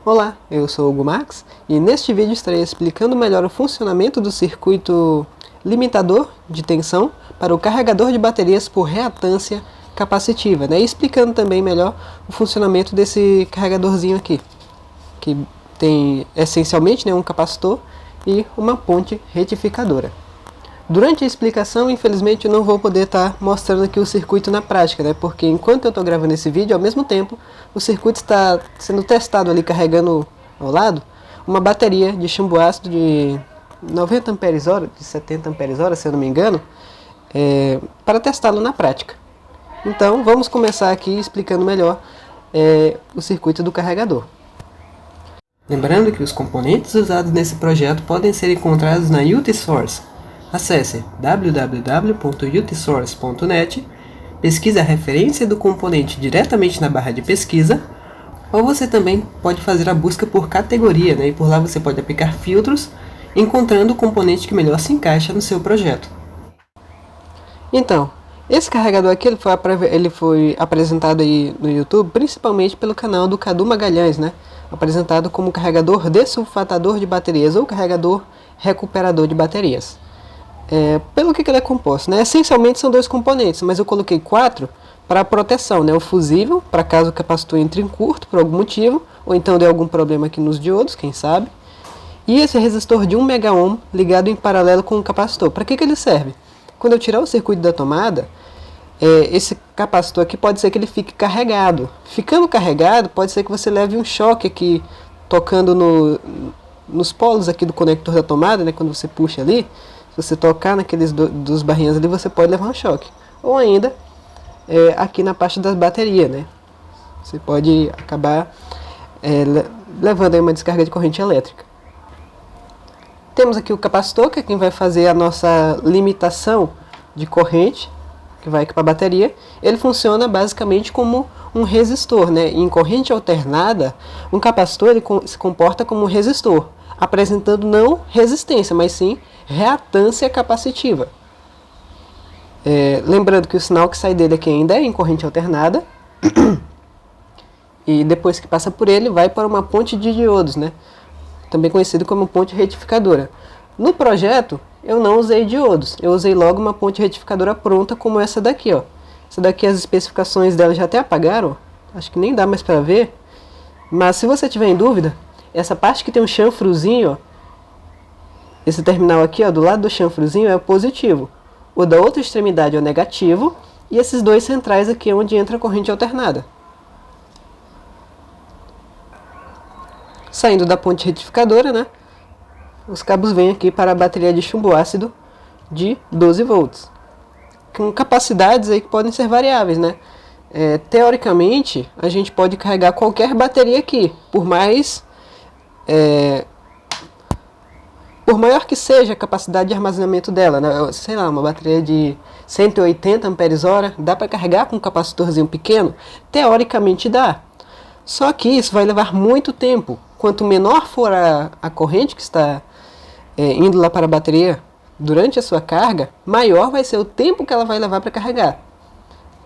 Olá, eu sou o Hugo Max e neste vídeo estarei explicando melhor o funcionamento do circuito limitador de tensão para o carregador de baterias por reatância capacitiva, e explicando também melhor o funcionamento desse carregadorzinho aqui, que tem essencialmente um capacitor e uma ponte retificadora. Durante a explicação, infelizmente, eu não vou poder estar mostrando aqui o circuito na prática, porque enquanto eu estou gravando esse vídeo, ao mesmo tempo, o circuito está sendo testado ali, carregando ao lado, uma bateria de chumbo ácido de 90 Ah, de 70 Ah, se eu não me engano, para testá-lo na prática. Então, vamos começar aqui explicando melhor o circuito do carregador. Lembrando que os componentes usados nesse projeto podem ser encontrados na UTSource. Acesse www.utsource.net, pesquise a referência do componente diretamente na barra de pesquisa, ou você também pode fazer a busca por categoria, e por lá você pode aplicar filtros, encontrando o componente que melhor se encaixa no seu projeto. Então, esse carregador aqui ele foi apresentado aí no YouTube, principalmente pelo canal do Cadu Magalhães, apresentado como carregador desulfatador de baterias ou carregador recuperador de baterias. Pelo que ele é composto, essencialmente são dois componentes, mas eu coloquei 4 para a proteção, o fusível, para caso o capacitor entre em curto por algum motivo, ou então dê algum problema aqui nos diodos, quem sabe, e esse resistor de 1 megaohm ligado em paralelo com o capacitor. Para que ele serve? Quando eu tirar o circuito da tomada, esse capacitor aqui pode ser que ele fique carregado. Ficando carregado, pode ser que você leve um choque aqui, tocando nos polos aqui do conector da tomada, quando você puxa ali. Se você tocar naqueles dos barrinhas ali, você pode levar um choque. Ou ainda, aqui na parte da bateria, você pode acabar levando aí uma descarga de corrente elétrica. Temos aqui o capacitor, que é quem vai fazer a nossa limitação de corrente, que vai aqui para a bateria. Ele funciona basicamente como um resistor, Em corrente alternada, um capacitor se comporta como um resistor, apresentando não resistência, mas sim reatância capacitiva. Lembrando que o sinal que sai dele aqui ainda é em corrente alternada, e depois que passa por ele, vai para uma ponte de diodos, também conhecido como ponte retificadora. No projeto, eu não usei diodos, eu usei logo uma ponte retificadora pronta, como essa daqui. Essa daqui, as especificações dela já até apagaram, acho que nem dá mais para ver, mas se você tiver em dúvida, essa parte que tem um chanfruzinho, esse terminal aqui, do lado do chanfruzinho, é o positivo. O da outra extremidade é o negativo. E esses dois centrais aqui é onde entra a corrente alternada. Saindo da ponte retificadora, os cabos vêm aqui para a bateria de chumbo ácido de 12 volts. Com capacidades aí que podem ser variáveis, teoricamente, a gente pode carregar qualquer bateria aqui, por maior que seja a capacidade de armazenamento dela, sei lá, uma bateria de 180 Ah, dá para carregar com um capacitorzinho pequeno? Teoricamente dá. Só que isso vai levar muito tempo. Quanto menor for a corrente que está indo lá para a bateria durante a sua carga, maior vai ser o tempo que ela vai levar para carregar.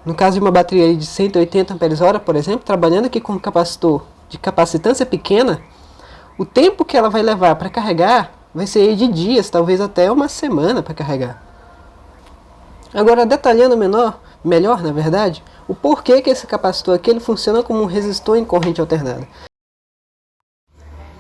No caso de uma bateria de 180 Ah, por exemplo, trabalhando aqui com um capacitor de capacitância pequena, o tempo que ela vai levar para carregar vai ser de dias, talvez até uma semana para carregar. Agora, detalhando melhor, na verdade, o porquê que esse capacitor aqui ele funciona como um resistor em corrente alternada.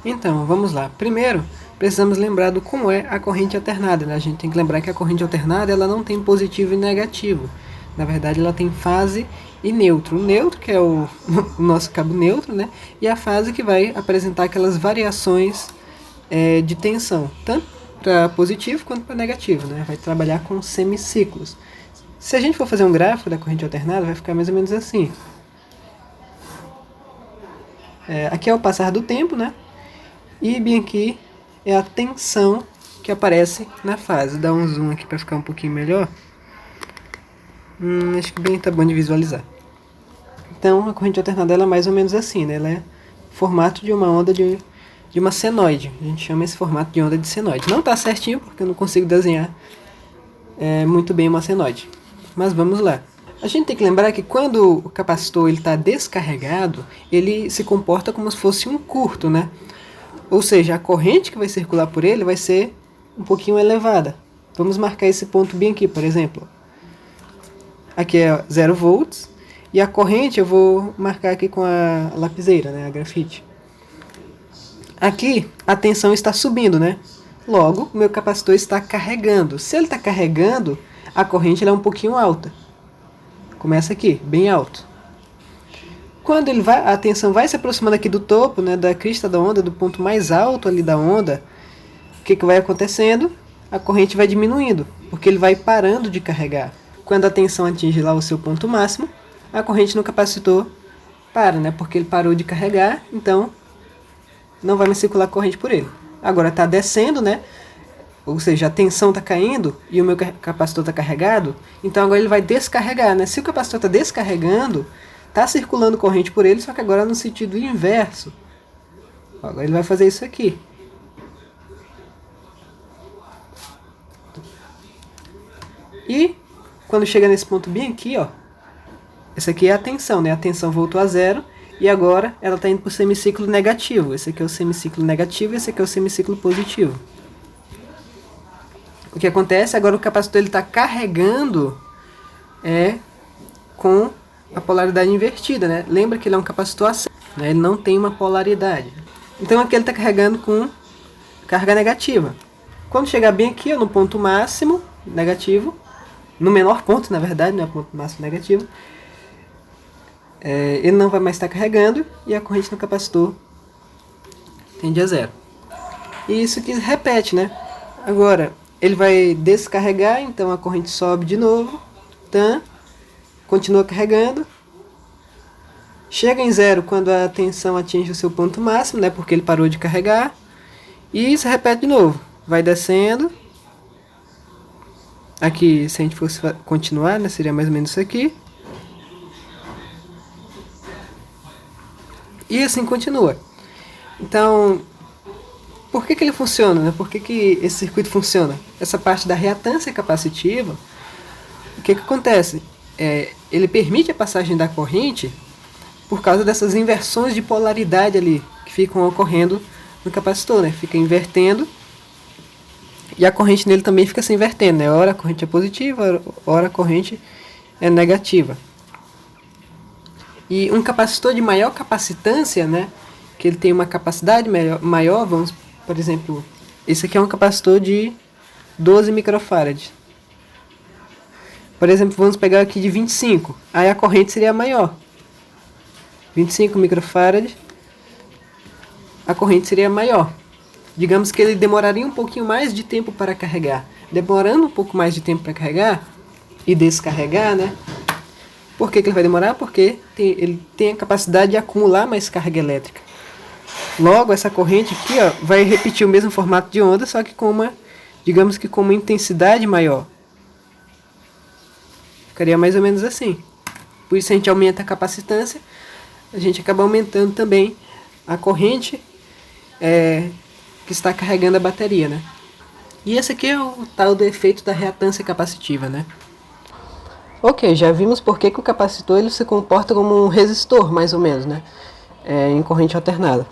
Então, vamos lá. Primeiro, precisamos lembrar do como é a corrente alternada. A gente tem que lembrar que a corrente alternada ela não tem positivo e negativo. Na verdade, ela tem fase e neutro. O neutro, que é o nosso cabo neutro, e a fase que vai apresentar aquelas variações de tensão, tanto para positivo quanto para negativo, vai trabalhar com semiciclos. Se a gente for fazer um gráfico da corrente alternada, vai ficar mais ou menos assim. Aqui é o passar do tempo, e bem aqui é a tensão que aparece na fase. Dá um zoom aqui para ficar um pouquinho melhor. Acho que bem tá bom de visualizar. Então a corrente alternada ela é mais ou menos assim, ela é formato de uma onda de uma senoide. A gente chama esse formato de onda de senoide. Não está certinho porque eu não consigo desenhar muito bem uma senoide. Mas vamos lá. A gente tem que lembrar que quando o capacitor está descarregado, ele se comporta como se fosse um curto, né? Ou seja, a corrente que vai circular por ele vai ser um pouquinho elevada. Vamos marcar esse ponto bem aqui, por exemplo. Aqui é 0 volts e a corrente eu vou marcar aqui com a lapiseira, né, a grafite. Aqui a tensão está subindo, né? Logo, o meu capacitor está carregando. Se ele está carregando, a corrente é um pouquinho alta. Começa aqui, bem alto. Quando a tensão vai se aproximando aqui do topo, né, da crista da onda, do ponto mais alto ali da onda, o que vai acontecendo? A corrente vai diminuindo, porque ele vai parando de carregar. Quando a tensão atinge lá o seu ponto máximo, a corrente no capacitor para, né, porque ele parou de carregar, então não vai mais circular corrente por ele. Agora está descendo, né? Ou seja, a tensão está caindo e o meu capacitor está carregado, então agora ele vai descarregar, né? Se o capacitor está descarregando, está circulando corrente por ele, só que agora no sentido inverso. Agora ele vai fazer isso aqui. E quando chega nesse ponto bem aqui, ó, essa aqui é a tensão, né? A tensão voltou a zero e agora ela está indo para o semiciclo negativo. Esse aqui é o semiciclo negativo e esse aqui é o semiciclo positivo. O que acontece? Agora o capacitor está carregando com a polaridade invertida, né? Lembra que ele é um capacitor AC, né? Ele não tem uma polaridade. Então aqui ele está carregando com carga negativa. Quando chegar bem aqui, ó, no ponto máximo negativo, no menor ponto, na verdade, não é ponto máximo negativo, ele não vai mais estar carregando e a corrente no capacitor tende a zero. E isso que repete, né? Agora, ele vai descarregar, então a corrente sobe de novo, continua carregando, chega em zero quando a tensão atinge o seu ponto máximo, né, porque ele parou de carregar, e se repete de novo, vai descendo. Aqui, se a gente fosse continuar, né, seria mais ou menos isso aqui. E assim continua. Então, por que ele funciona, né? Por que esse circuito funciona? Essa parte da reatância capacitiva, o que acontece? Ele permite a passagem da corrente por causa dessas inversões de polaridade ali, que ficam ocorrendo no capacitor, né? Fica invertendo, e a corrente nele também fica se invertendo, né? Ora a corrente é positiva, ora a corrente é negativa. E um capacitor de maior capacitância, né? Que ele tem uma capacidade maior, vamos, por exemplo, esse aqui é um capacitor de 12 microfarads. Por exemplo, vamos pegar aqui de 25, aí a corrente seria maior. 25 microfarads, a corrente seria maior. Digamos que ele demoraria um pouquinho mais de tempo para carregar. Demorando um pouco mais de tempo para carregar e descarregar, né? Por que ele vai demorar? Porque ele tem a capacidade de acumular mais carga elétrica. Logo, essa corrente aqui, ó, vai repetir o mesmo formato de onda, só que com uma, digamos que com uma intensidade maior. Ficaria mais ou menos assim. Por isso a gente aumenta a capacitância, a gente acaba aumentando também a corrente que está carregando a bateria, né? E esse aqui é o tal do efeito da reatância capacitiva, né? Ok, já vimos por que o capacitor ele se comporta como um resistor, mais ou menos, né? Em corrente alternada.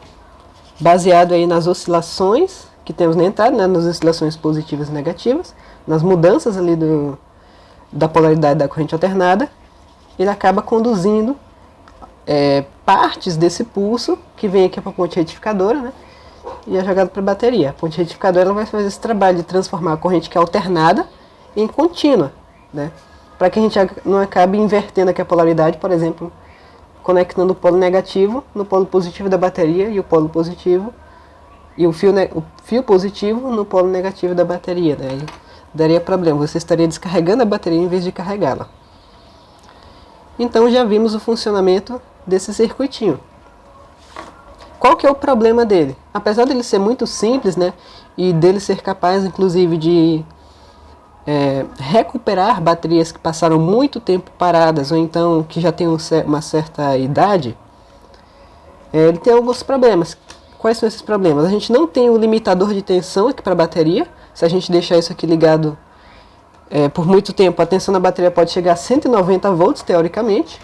Baseado aí nas oscilações que temos na entrada, né? Nas oscilações positivas e negativas, nas mudanças ali da polaridade da corrente alternada, ele acaba conduzindo partes desse pulso, que vem aqui para a ponte retificadora, né? E é jogado para a bateria. A ponte retificadora ela vai fazer esse trabalho de transformar a corrente que é alternada em contínua, né? Para que a gente não acabe invertendo aqui a polaridade, por exemplo, conectando o polo negativo no polo positivo da bateria e o polo positivo e o fio positivo no polo negativo da bateria, né? Aí daria problema, você estaria descarregando a bateria em vez de carregá-la. Então já vimos o funcionamento desse circuitinho. Qual que é o problema dele? Apesar dele ser muito simples, né, e dele ser capaz inclusive de recuperar baterias que passaram muito tempo paradas ou então que já têm uma certa idade, ele tem alguns problemas. Quais são esses problemas? A gente não tem o limitador de tensão aqui para a bateria. Se a gente deixar isso aqui ligado Por muito tempo a tensão na bateria pode chegar a 190 volts, teoricamente,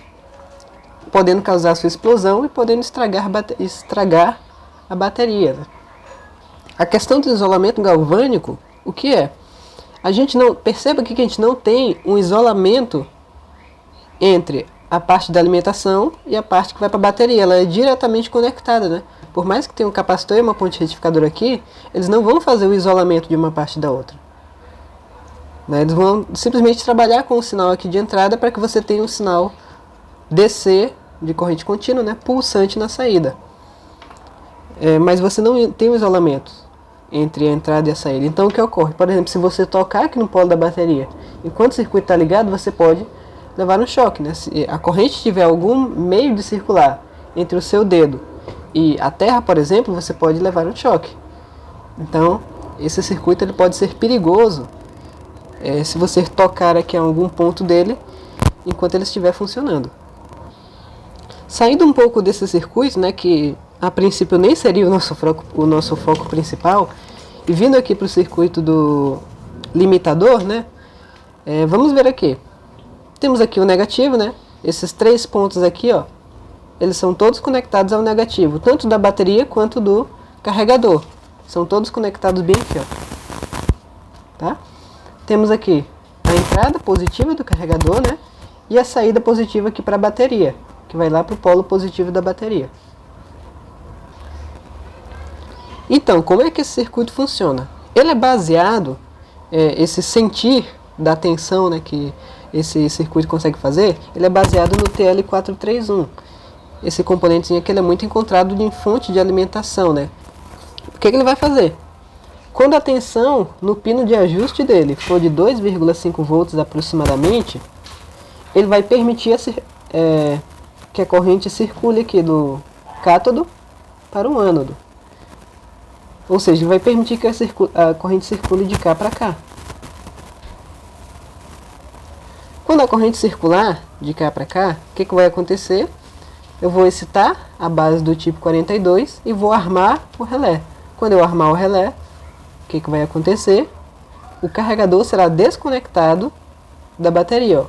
podendo causar sua explosão e podendo estragar a bateria. A questão do isolamento galvânico, o que é? A gente não perceba que a gente não tem um isolamento entre a parte da alimentação e a parte que vai para a bateria. Ela é diretamente conectada, né? Por mais que tenha um capacitor e uma ponte retificadora aqui, eles não vão fazer o isolamento de uma parte da outra. Eles vão simplesmente trabalhar com o sinal aqui de entrada para que você tenha um sinal DC de corrente contínua, né, pulsante na saída. Mas você não tem um isolamento entre a entrada e a saída. Então o que ocorre? Por exemplo, se você tocar aqui no polo da bateria, enquanto o circuito está ligado, você pode levar um choque, né? Se a corrente tiver algum meio de circular entre o seu dedo e a terra, por exemplo, você pode levar um choque. Então esse circuito ele pode ser perigoso se você tocar aqui em algum ponto dele enquanto ele estiver funcionando. Saindo um pouco desse circuito, né, que a princípio nem seria o nosso foco principal, e vindo aqui para o circuito do limitador, né, vamos ver aqui. Temos aqui o negativo, né, esses 3 pontos aqui, ó, eles são todos conectados ao negativo, tanto da bateria quanto do carregador. São todos conectados bem aqui, ó. Tá? Temos aqui a entrada positiva do carregador, né, e a saída positiva aqui para a bateria, que vai lá para o polo positivo da bateria. Então, como é que esse circuito funciona? Ele é baseado, esse sentir da tensão, né, que esse circuito consegue fazer, ele é baseado no TL431. Esse componentezinho aqui ele é muito encontrado em fonte de alimentação, né? O que ele vai fazer? Quando a tensão no pino de ajuste dele for de 2,5 volts aproximadamente, ele vai permitir que a corrente circule aqui do cátodo para o ânodo. Ou seja, ele vai permitir que a corrente circule de cá para cá. Quando a corrente circular de cá para cá, o que vai acontecer? Eu vou excitar a base do tipo 42 e vou armar o relé. Quando eu armar o relé, o que vai acontecer? O carregador será desconectado da bateria. Ó.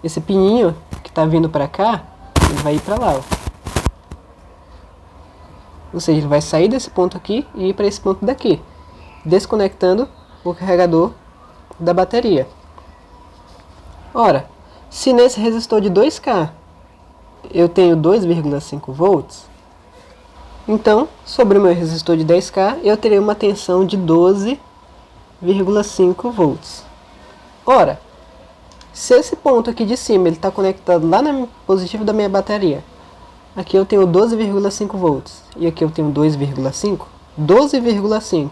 Esse pininho que está vindo para cá, ele vai ir para lá. Ó. Ou seja, ele vai sair desse ponto aqui e ir para esse ponto daqui, desconectando o carregador da bateria. Ora, se nesse resistor de 2K eu tenho 2,5 volts, então, sobre o meu resistor de 10K, eu terei uma tensão de 12,5 volts. Ora, se esse ponto aqui de cima está conectado lá no positivo da minha bateria, aqui eu tenho 12,5 volts, e aqui eu tenho 2,5, 12,5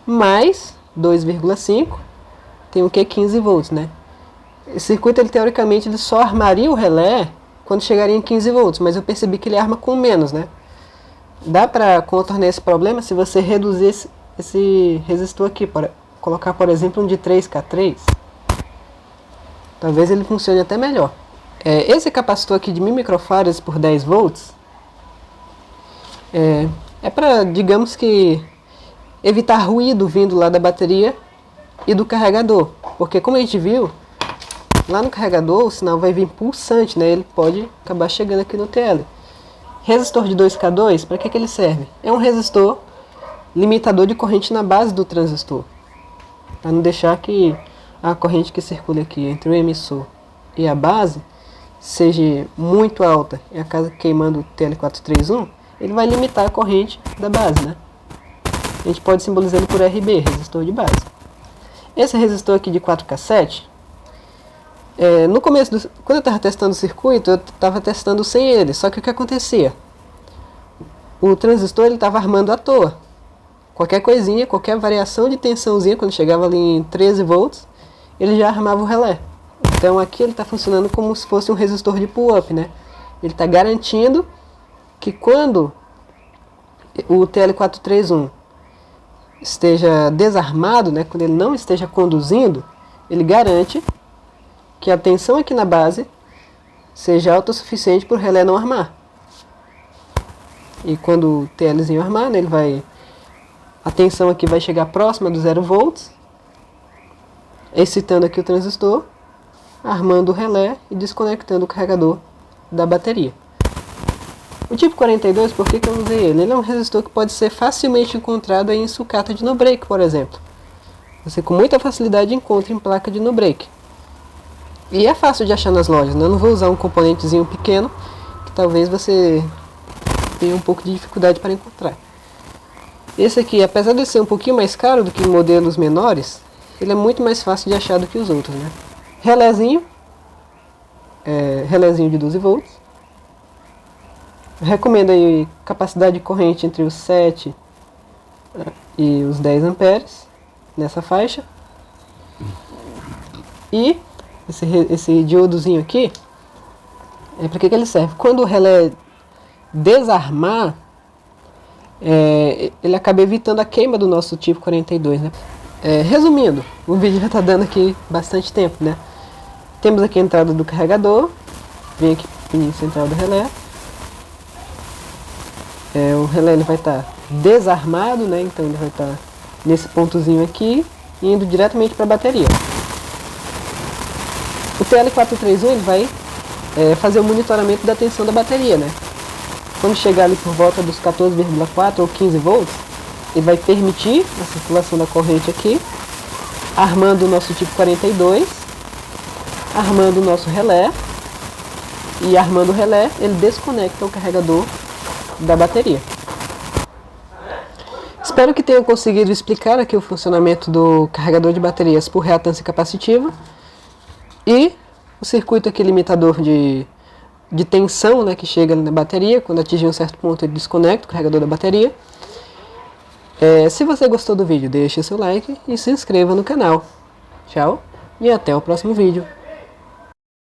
mais 2,5, tem o que? 15 volts, né? Esse circuito, ele, teoricamente, ele só armaria o relé quando chegaria em 15 volts, mas eu percebi que ele arma com menos, né? Dá para contornar esse problema se você reduzir esse resistor aqui, para colocar, por exemplo, um de 3K3. Talvez ele funcione até melhor. Esse capacitor aqui de 1000 microfarads por 10 volts é para, digamos que, evitar ruído vindo lá da bateria e do carregador. Porque, como a gente viu, lá no carregador o sinal vai vir pulsante, né? Ele pode acabar chegando aqui no TL. Resistor de 2K2, para que ele serve? É um resistor limitador de corrente na base do transistor. Para não deixar que a corrente que circula aqui entre o emissor e a base seja muito alta e acaba queimando o TL431, ele vai limitar a corrente da base, né? A gente pode simbolizar ele por RB, resistor de base. Esse resistor aqui de 4K7, no começo, quando eu estava testando o circuito, eu estava testando sem ele. Só que o que acontecia? O transistor estava armando à toa. Qualquer coisinha, qualquer variação de tensãozinha, quando chegava ali em 13 volts, ele já armava o relé. Então aqui ele está funcionando como se fosse um resistor de pull-up, né? Ele está garantindo que quando o TL431 esteja desarmado, né, quando ele não esteja conduzindo, ele garante que a tensão aqui na base seja alta o suficiente para o relé não armar. E quando o TLzinho armar, né, a tensão aqui vai chegar próxima do 0 volts excitando aqui o transistor, armando o relé e desconectando o carregador da bateria. O tipo 42, por que eu usei ele? Ele é um resistor que pode ser facilmente encontrado aí em sucata de no-break, por exemplo. Você com muita facilidade encontra em placa de no-break. E é fácil de achar nas lojas, né? Eu não vou usar um componentezinho pequeno, que talvez você tenha um pouco de dificuldade para encontrar. Esse aqui, apesar de ser um pouquinho mais caro do que modelos menores, ele é muito mais fácil de achar do que os outros, né? Relézinho, relézinho de 12 volts. Recomendo aí capacidade de corrente entre os 7 e os 10 amperes nessa faixa. E esse diodozinho aqui, para que ele serve? Quando o relé desarmar, ele acaba evitando a queima do nosso tipo 42, né? Resumindo, o vídeo já está dando aqui bastante tempo, né? Temos aqui a entrada do carregador, vem aqui o pininho central do relé. O relé ele vai estar desarmado, né? Então ele vai estar nesse pontozinho aqui, indo diretamente para a bateria. O TL431 ele vai fazer o monitoramento da tensão da bateria, né? Quando chegar ali por volta dos 14,4 ou 15 volts, ele vai permitir a circulação da corrente aqui, armando o nosso tipo 42, armando o nosso relé, e armando o relé, ele desconecta o carregador da bateria. Espero que tenham conseguido explicar aqui o funcionamento do carregador de baterias por reatância capacitiva e o circuito aqui limitador de tensão, né, que chega na bateria. Quando atingir um certo ponto ele desconecta o carregador da bateria. Se você gostou do vídeo, deixe seu like e se inscreva no canal. Tchau e até o próximo vídeo.